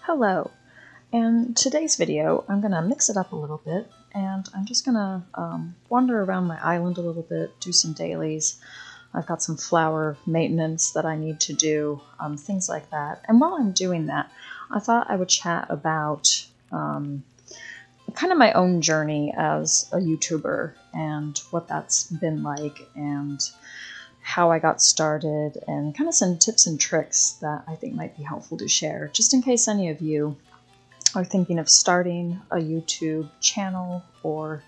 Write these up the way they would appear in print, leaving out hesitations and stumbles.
Hello, in today's video I'm going to mix it up a little bit and I'm just going to wander around my island a little bit, do some dailies. I've got some flower maintenance that I need to do, things like that. And while I'm doing that, I thought I would chat about kind of my own journey as a YouTuber and what that's been like and how I got started, and kind of some tips and tricks that I think might be helpful to share, just in case any of you are thinking of starting a YouTube channel or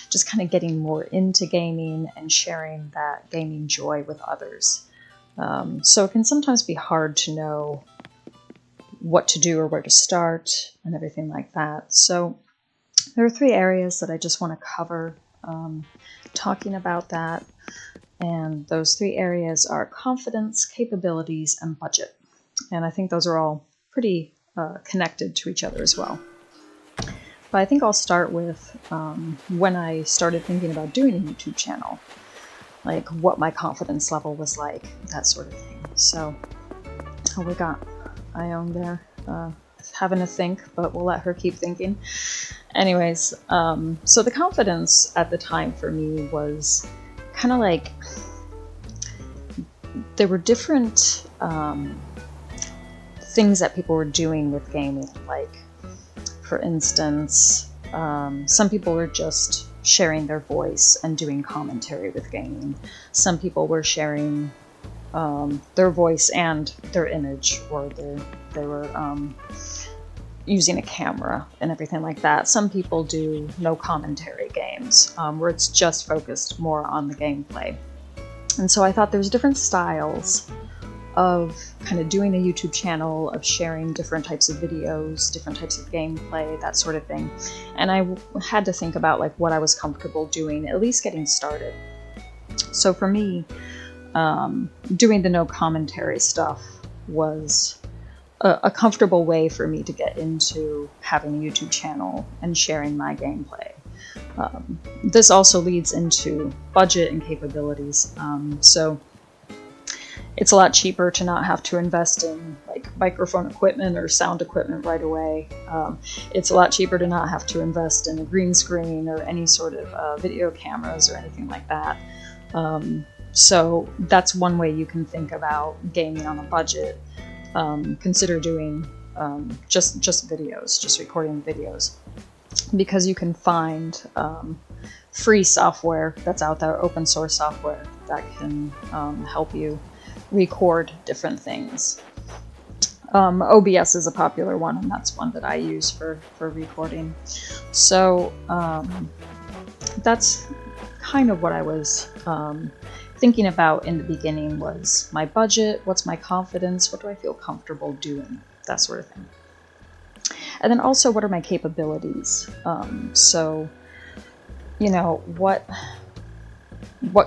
just kind of getting more into gaming and sharing that gaming joy with others. So it can sometimes be hard to know what to do or where to start and everything like that. So there are 3 areas that I just want to cover talking about that. And those 3 areas are confidence, capabilities, and budget. And I think those are all pretty connected to each other as well. But I think I'll start with when I started thinking about doing a YouTube channel, like what my confidence level was like, that sort of thing. So we got Ione there having a think, but we'll let her keep thinking. Anyways, so the confidence at the time for me was kind of like there were different things that people were doing with gaming. Like, for instance, some people were just sharing their voice and doing commentary with gaming. Some people were sharing their voice and their image, or they were using a camera and everything like that. Some people do no commentary games, where it's just focused more on the gameplay. And so I thought there's different styles of kind of doing a YouTube channel, of sharing different types of videos, different types of gameplay, that sort of thing. And I had to think about like what I was comfortable doing, at least getting started. So for me, doing the no commentary stuff was a comfortable way for me to get into having a YouTube channel and sharing my gameplay. This also leads into budget and capabilities. So it's a lot cheaper to not have to invest in like microphone equipment or sound equipment right away. It's a lot cheaper to not have to invest in a green screen or any sort of video cameras or anything like that. So that's one way you can think about gaming on a budget. Consider doing just videos, just recording videos, because you can find free software that's out there, open source software that can help you record different things. OBS is a popular one, and that's one that I use for recording. So that's kind of what I was thinking about in the beginning, was my budget, what's my confidence, what do I feel comfortable doing, that sort of thing. And then also, what are my capabilities? So, you know, what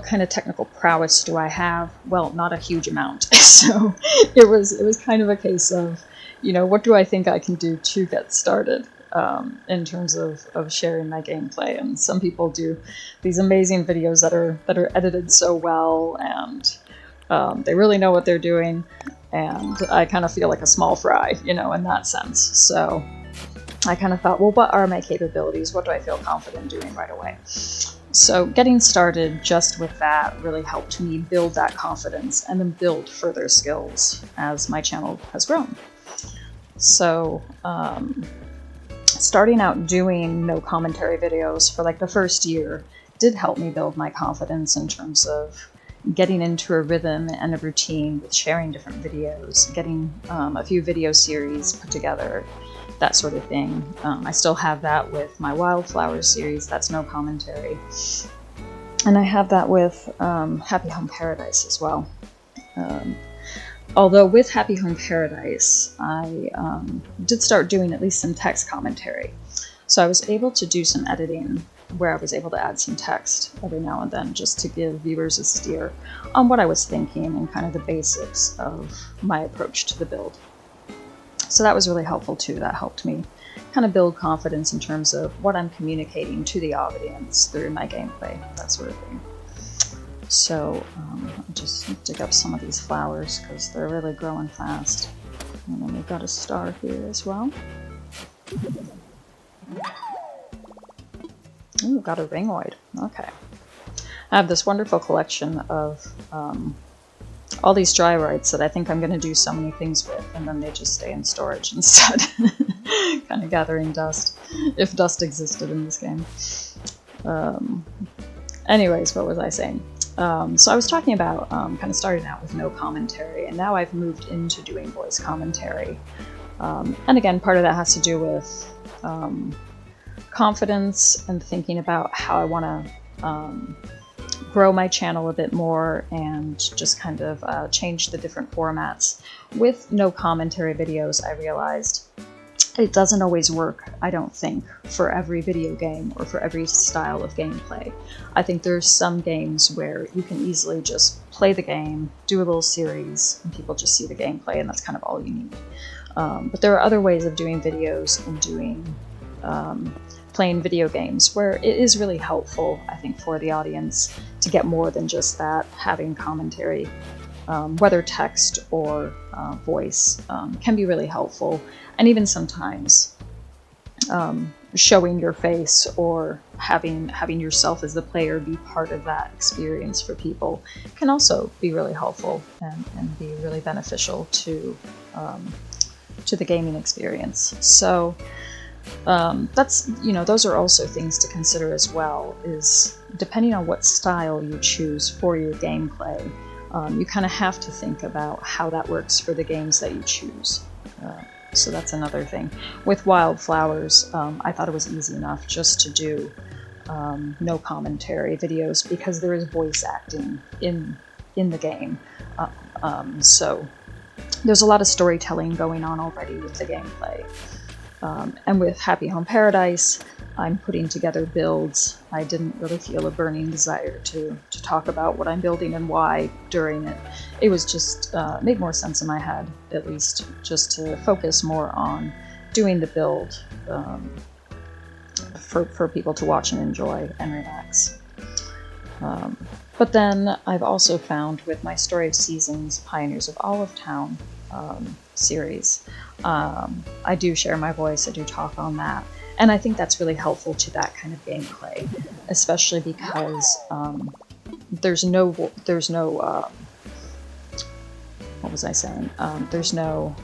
kind of technical prowess do I have? Well, not a huge amount. So it was kind of a case of, you know, what do I think I can do to get started in terms of sharing my gameplay. And some people do these amazing videos that are edited so well, and they really know what they're doing. And I kind of feel like a small fry, you know, in that sense. So I kind of thought, well, what are my capabilities? What do I feel confident doing right away? So getting started just with that really helped me build that confidence and then build further skills as my channel has grown. So starting out doing no commentary videos for like the first year did help me build my confidence in terms of getting into a rhythm and a routine with sharing different videos, getting a few video series put together, that sort of thing. I still have that with my Wildflowers series, that's no commentary. And I have that with Happy Home Paradise as well. Although with Happy Home Paradise, I did start doing at least some text commentary. So I was able to do some editing where I was able to add some text every now and then, just to give viewers a steer on what I was thinking and kind of the basics of my approach to the build. So that was really helpful too. That helped me kind of build confidence in terms of what I'm communicating to the audience through my gameplay, that sort of thing. So I'll just dig up some of these flowers because they're really growing fast. And then we've got a star here as well. Ooh, got a ringoid. Okay. I have this wonderful collection of all these dryroids that I think I'm going to do so many things with, and then they just stay in storage instead. Kind of gathering dust, if dust existed in this game. Anyways, what was I saying? So I was talking about kind of starting out with no commentary, and now I've moved into doing voice commentary. And again, part of that has to do with confidence and thinking about how I want to grow my channel a bit more and just kind of change the different formats. With no commentary videos, I realized it doesn't always work, I don't think, for every video game or for every style of gameplay. I think there's some games where you can easily just play the game, do a little series, and people just see the gameplay, and that's kind of all you need. But there are other ways of doing videos and doing playing video games where it is really helpful, I think, for the audience to get more than just that. Having commentary, whether text or voice, can be really helpful. And even sometimes showing your face or having yourself as the player be part of that experience for people can also be really helpful and be really beneficial to the gaming experience. So that's, those are also things to consider as well, is depending on what style you choose for your gameplay, you kind of have to think about how that works for the games that you choose. So that's another thing. With Wildflowers, I thought it was easy enough just to do no commentary videos because there is voice acting in the game. So there's a lot of storytelling going on already with the gameplay. And with Happy Home Paradise, I'm putting together builds. I didn't really feel a burning desire to talk about what I'm building and why during it. It was just made more sense in my head, at least, just to focus more on doing the build for people to watch and enjoy and relax. But then I've also found with my Story of Seasons, Pioneers of Olive Town series, I do share my voice, I do talk on that. And I think that's really helpful to that kind of gameplay, especially because there's no what was I saying? There's no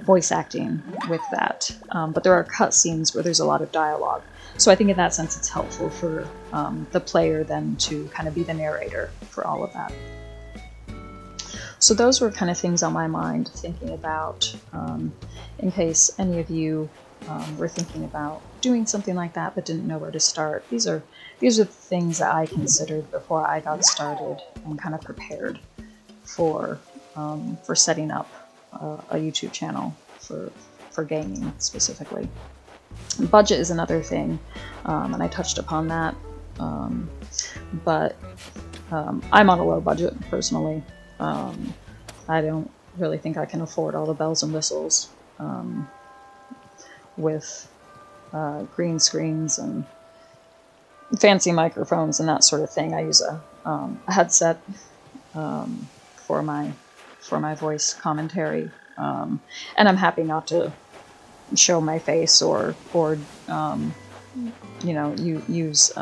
voice acting with that, but there are cutscenes where there's a lot of dialogue. So I think in that sense it's helpful for the player then to kind of be the narrator for all of that. So those were kind of things on my mind, thinking about in case any of you were thinking about doing something like that but didn't know where to start. These are the things that I considered before I got started and kind of prepared for setting up a YouTube channel for gaming specifically. Budget is another thing, and I touched upon that, but I'm on a low budget personally. I don't really think I can afford all the bells and whistles with green screens and fancy microphones and that sort of thing. I use a headset for my voice commentary, and I'm happy not to show my face or use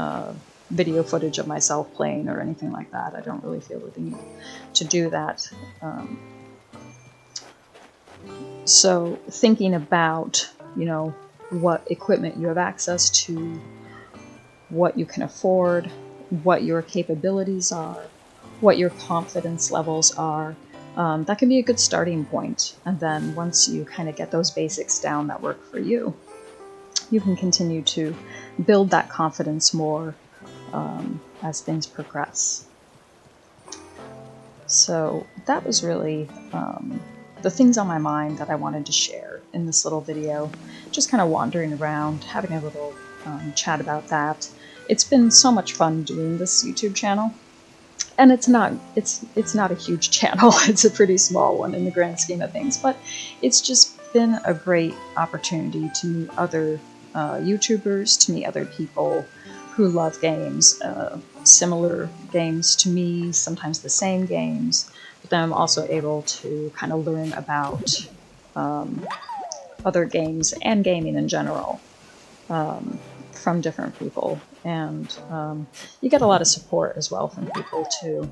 video footage of myself playing or anything like that. I don't really feel the need to do that. So thinking about, what equipment you have access to, what you can afford, what your capabilities are, what your confidence levels are, that can be a good starting point. And then once you kind of get those basics down that work for you, you can continue to build that confidence more as things progress. So that was really the things on my mind that I wanted to share in this little video. Just kind of wandering around, having a little chat about that. It's been so much fun doing this YouTube channel. And it's not a huge channel. It's a pretty small one in the grand scheme of things, but it's just been a great opportunity to meet other YouTubers, to meet other people who love games, similar games to me, sometimes the same games, but then I'm also able to kind of learn about other games and gaming in general from different people. And you get a lot of support as well from people too.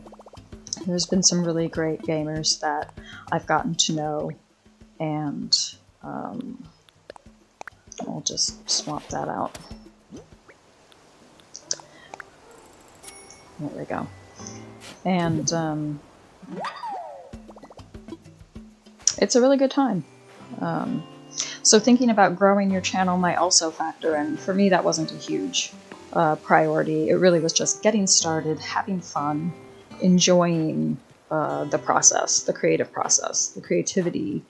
There's been some really great gamers that I've gotten to know, and I'll just swap that out. There we go. And it's a really good time. So thinking about growing your channel might also factor in. For me, that wasn't a huge priority. It really was just getting started, having fun, enjoying the process, the creative process, the creativity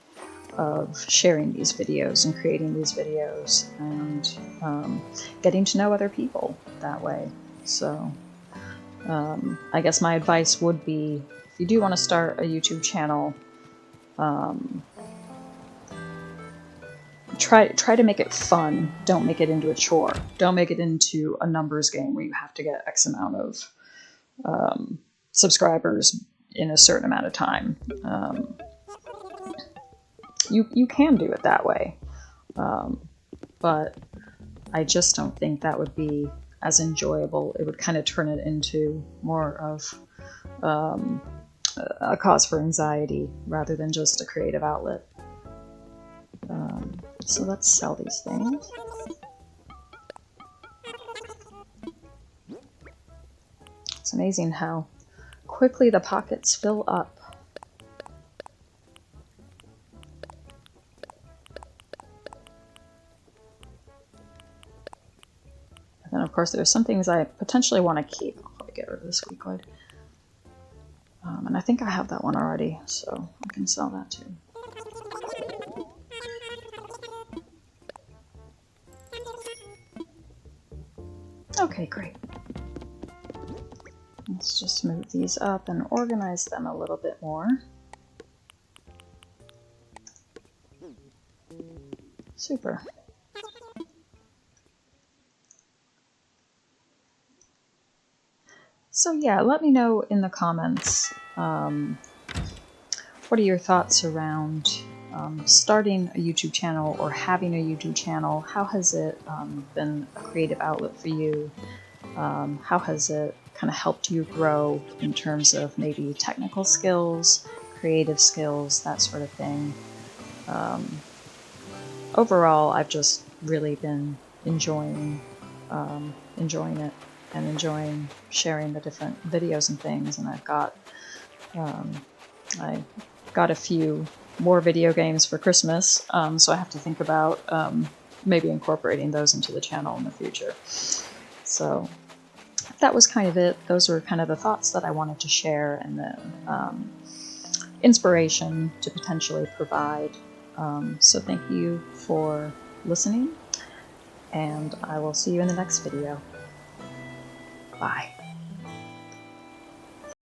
of sharing these videos and creating these videos, and getting to know other people that way. So I guess my advice would be, if you do want to start a YouTube channel, try to make it fun. Don't make it into a chore. Don't make it into a numbers game where you have to get X amount of subscribers in a certain amount of time. You can do it that way, but I just don't think that would be as enjoyable. It would kind of turn it into more of a cause for anxiety rather than just a creative outlet. So let's sell these things. It's amazing how quickly the pockets fill up. And then of course there's some things I potentially want to keep. I'll probably get rid of the squeakoid. And I think I have that one already, so I can sell that too. Okay, great. Let's just move these up and organize them a little bit more. Super. So yeah, let me know in the comments, what are your thoughts around starting a YouTube channel or having a YouTube channel? How has it been a creative outlet for you? How has it kind of helped you grow in terms of maybe technical skills, creative skills, that sort of thing? Overall, I've just really been enjoying it and enjoying sharing the different videos and things. And I've got I got a few more video games for Christmas, so I have to think about maybe incorporating those into the channel in the future. So that was kind of it. Those were kind of the thoughts that I wanted to share, and the inspiration to potentially provide. So thank you for listening, and I will see you in the next video. Bye.